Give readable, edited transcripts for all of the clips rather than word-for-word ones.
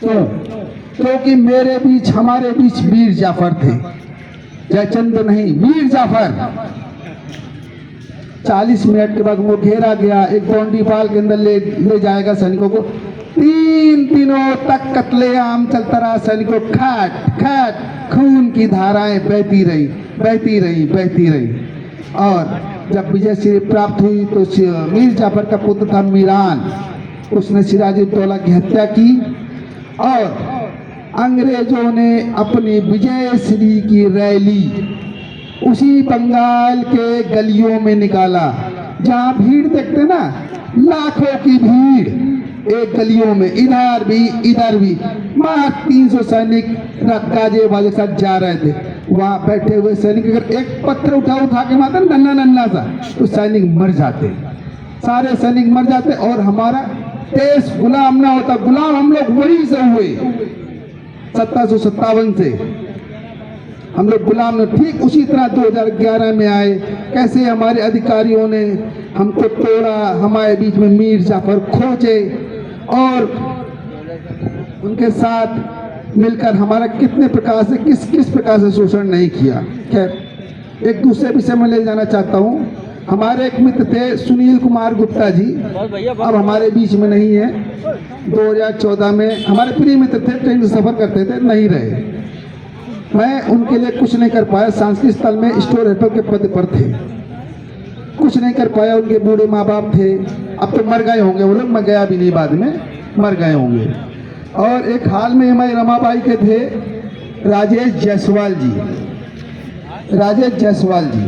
क्यों? क्योंकि मेरे बीच, हमारे बीच मीर जाफर थे, जयचंद नहीं, मीर जाफर। 40 मिनट के बाद वो घेरा गया, एक बाउंड्री वाल के अंदर ले जाएगा सैनिकों को। 3 दिनों तक कत्लेआम चलता रहा। सैनिकों खट खट खून की धाराएं बहती रही, बहती रही, बहती रही। और जब विजय श्री प्राप्त हुई तो मीर जाफर का पुत्र था मीरान, उसने सिराजुद्दौला की हत्या की और अंग्रेजों ने अपनी विजय श्री की रैली उसी बंगाल के गलियों में निकाला, जहां भीड़ देखते ना, लाखों की भीड़ एक गलियों में, इधर भी इधर भी। मार 300 सैनिक गाजे बाजे के साथ जा रहे थे। वहां बैठे हुए सैनिक अगर एक पत्थर उठा के मारते नन्ना नन्ना सा, तो सैनिक मर जाते, सारे सैनिक मर जाते और हमारा देश गुलाम ना होता। गुलाम हम लोग वहीं से हुए, 1757 से हम लोग गुलाम ने। ठीक उसी तरह 2011 में आए, कैसे हमारे अधिकारियों ने हमको तोड़ा, हमारे बीच में मीर जाफर खोजे और उनके साथ मिलकर हमारा कितने प्रकार से, किस प्रकार से शोषण नहीं किया। खैर, एक दूसरे विषय में ले जाना चाहता हूँ। हमारे एक मित्र थे सुनील कुमार गुप्ता जी, अब हमारे बीच में नहीं है। 2014 में हमारे प्रिय मित्र थे, ट्रेन से सफर करते थे, नहीं रहे। मैं उनके लिए कुछ नहीं कर पाया, सांस्कृतिक स्थल में स्टोर हेल्पर के पद पर थे, कुछ नहीं कर पाया। उनके बूढ़े माँ बाप थे, अब तो मर गए होंगे वो लोग, मैं गया भी नहीं, बाद में मर गए होंगे। और एक हाल में हमारी रमाबाई के थे राजेश जायसवाल जी, राजेश जायसवाल जी।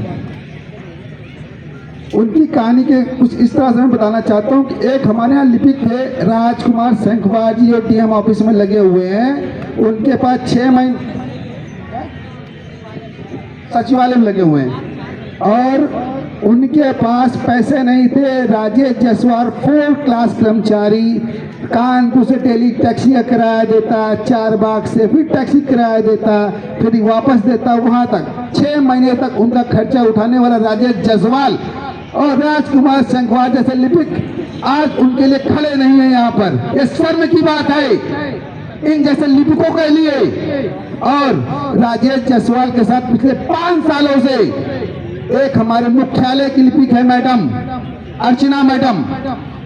उनकी कहानी के कुछ इस तरह से मैं बताना चाहता हूँ कि एक हमारे यहाँ लिपिक थे राजकुमार शंखवा जी, और डीएम ऑफिस में लगे हुए हैं। उनके पास 6 महीने सचिवालय में लगे हुए हैं और उनके पास पैसे नहीं थे। राजेश जायसवाल 4 क्लास कर्मचारी, कानपुर से डेली टैक्सी का किराया देता, 4 बाग से फिर टैक्सी किराया देता, फिर वापस देता, वहां तक 6 महीने तक उनका खर्चा उठाने वाला राजेश जायसवाल और राजकुमार शंखवा जैसे लिपिक आज उनके लिए खड़े नहीं है यहाँ पर। ये शर्म की बात है इन जैसे लिपिकों के लिए। और राजेश जायसवाल के साथ पिछले 5 सालों से एक हमारे मुख्यालय की लिपिक है मैडम अर्चना मैडम,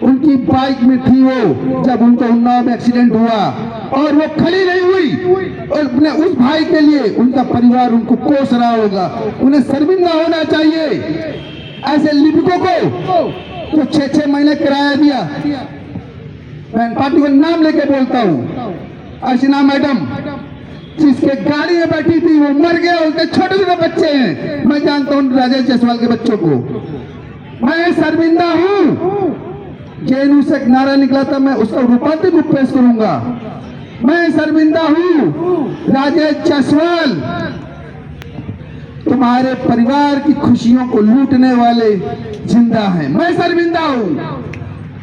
उनकी बाइक में थी वो जब उनको उन्नाव में एक्सीडेंट हुआ और वो खड़ी नहीं हुई। और अपने उस भाई के लिए उनका परिवार उनको कोस रहा होगा, उन्हें शर्मिंदा होना चाहिए। ऐसे लिपिकों को तो 6-6 महीने किराया दिया। मैं पार्टी का नाम लेके बोलता हूँ, अर्चना मैडम जिसके गाड़ी में बैठी थी वो मर गया, उनके छोटे छोटे बच्चे हैं। मैं जानता हूँ राजेश जायसवाल के बच्चों को। मैं शर्मिंदा हूँ, जेएनयू से एक नारा निकला था, मैं उसका रूपांतरित रूप पेश करूंगा। मैं शर्मिंदा हूँ राजेश जायसवाल, तुम्हारे परिवार की खुशियों को लूटने वाले जिंदा हैं। मैं शर्मिंदा हूँ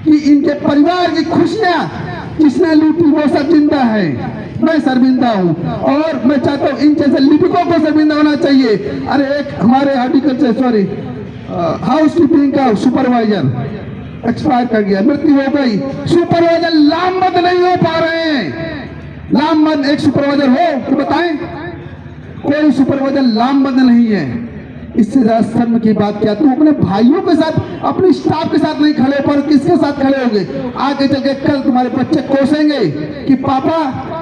कि इनके परिवार की खुशियां जिसने लूटी वो सब जिंदा है। मैं शर्मिंदा हूँ और मैं चाहता हूँ इन जैसे लिपिकों को शर्मिंदा होना चाहिए। अरे एक हमारे हॉर्टिकल्चर सॉरी हाउस कीपिंग का सुपरवाइजर एक्सपायर कर गया, मृत्यु हो गई। सुपरवाइजर लामबंद नहीं हो पा रहे हैं। लामबंद एक सुपरवाइजर हो तो बताएं, कोई सुपरवाइजर लामबंद नहीं है। इससे ज्यादा शर्म की बात क्या, तुम अपने भाइयों के साथ, अपने स्टाफ के साथ नहीं खड़े, पर किसके साथ खड़े होगे? आगे चल के कल तुम्हारे बच्चे कोसेंगे कि पापा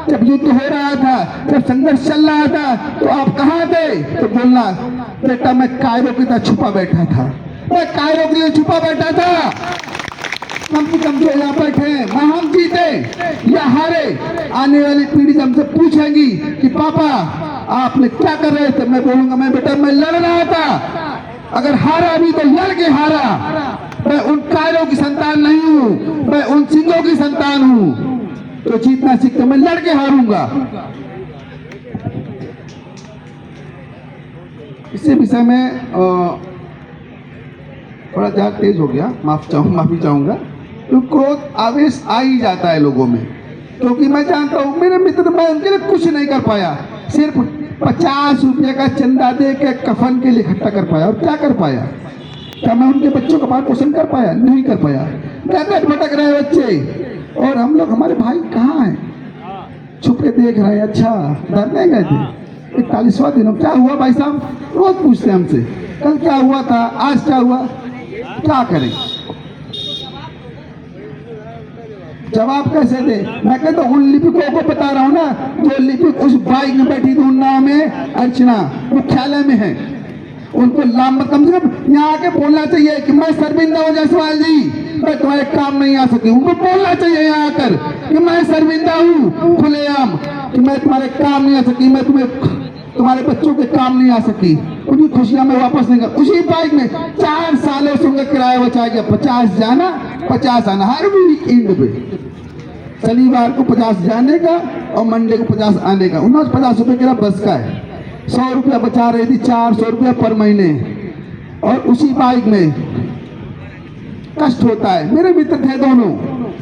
जब युद्ध हो रहा था, जब संघर्ष चल रहा था तो आप कहाँ थे? तो बोलना बेटा मैं कायरों की तरह छुपा बैठा था, मैं कायरों के लिए छुपा बैठा था। कम से कम जो यहाँ बैठे हैं, हम जीते या हारे, आने वाली पीढ़ी हमसे पूछेगी कि पापा आपने क्या कर रहे थे? मैं बोलूंगा मैं बेटा मैं लड़ रहा था, अगर हारा भी तो लड़ के हारा। मैं उन कायरों की संतान नहीं हूँ, मैं उन सिंहों की संतान हूँ। तो जीतना सीखते मैं लड़ के हारूंगा। इसी विषय में थोड़ा ज़्यादा तेज हो गया, माफी चाहूंगा। तो क्रोध आवेश आ ही जाता है लोगों में, क्योंकि मैं जानता हूँ मेरे मित्र, मैं उनके लिए कुछ नहीं कर पाया। सिर्फ 50 रुपये का चंदा दे के कफन के लिए इकट्ठा कर पाया। और क्या कर पाया? क्या मैं उनके बच्चों का पालन पोषण कर पाया? नहीं कर पाया। भटक रहे बच्चे, और हम लोग, हमारे भाई कहाँ हैं? छुप के देख रहे हैं। अच्छा, डरने गए थे। 41वां दिन हो, क्या हुआ भाई साहब? रोज पूछते हैं हमसे, कल क्या हुआ था, आज क्या हुआ, क्या करें, जवाब कैसे दे? मैं कहता हूँ उन लिपिकों को बता रहा हूँ ना, जो लिपिक उस बाइक में बैठी थी उन्नाव में, अर्चना मुख्यालय में है, उनको लाम कम से कम यहाँ आके बोलना चाहिए कि मैं शर्मिंदा हूँ जायसवाल जी, मैं तुम्हारे काम नहीं आ सकी। उनको बोलना चाहिए यहाँ आकर कि मैं शर्मिंदा हूँ खुलेआम कि मैं तुम्हारे काम नहीं आ सकी, मैं तुम्हारे बच्चों के काम नहीं आ सकी, उनकी खुशियां मैं वापस नहीं कर। उसी बाइक में 4 सालों से उनका किराया बचा गया, 50 जाना 50 आना, हर वीक एंड पे शनिवार को 50 जाने का और मंडे को 50 आने का। 50 रुपये किराया बस का है, 100 रुपया बचा रही थी, 400 रुपया पर महीने। और उसी बाइक में कष्ट होता है। मेरे मित्र थे दोनों,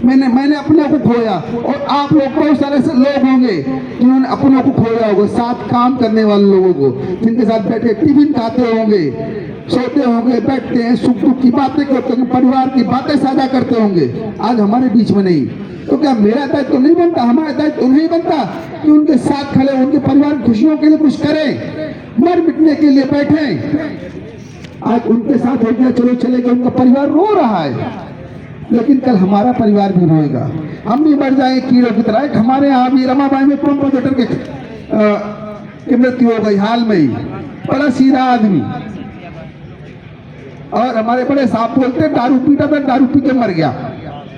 मैंने अपने को खोया, और आप लोग बहुत सारे से लोग होंगे जिन्होंने अपनों को खोया होगा, साथ काम करने वाले लोगों को, जिनके साथ बैठे टिफिन खाते होंगे, सोते होंगे, बैठते हैं, सुख दुख की बातें करते होंगे, परिवार की बातें साझा करते होंगे। आज हमारे बीच में नहीं, तो क्या मेरा दायित्व तो नहीं बनता, हमारा दायित्व तो नहीं बनता कि उनके साथ खड़े, उनके परिवार की खुशियों के लिए कुछ करें, मर मिटने के लिए बैठे। आज उनके साथ हो गया, चलो चले गए, उनका परिवार रो रहा है, लेकिन कल हमारा परिवार भी रोएगा, हम भी मर जाएंगे कीड़ों की तरह। हमारे यहाँ भी रमाबाई में पंप ऑपरेटर की मृत्यु हो गई हाल में ही, बड़ा सीधा आदमी, और हमारे बड़े साहब बोलते दारू पीता था, दारू पी के मर गया।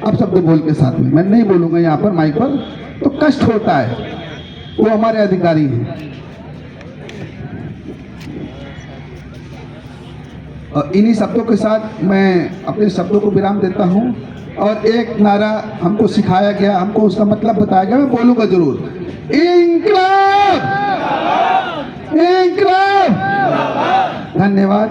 अब शब्द बोल के साथ में मैं नहीं बोलूंगा यहाँ पर माइक पर, तो कष्ट होता है। वो हमारे अधिकारी हैं, और इन्हीं शब्दों के साथ मैं अपने शब्दों को विराम देता हूँ। और एक नारा हमको सिखाया गया, हमको उसका मतलब बताया गया, मैं बोलूंगा जरूर, इंकलाब इंकलाब। धन्यवाद।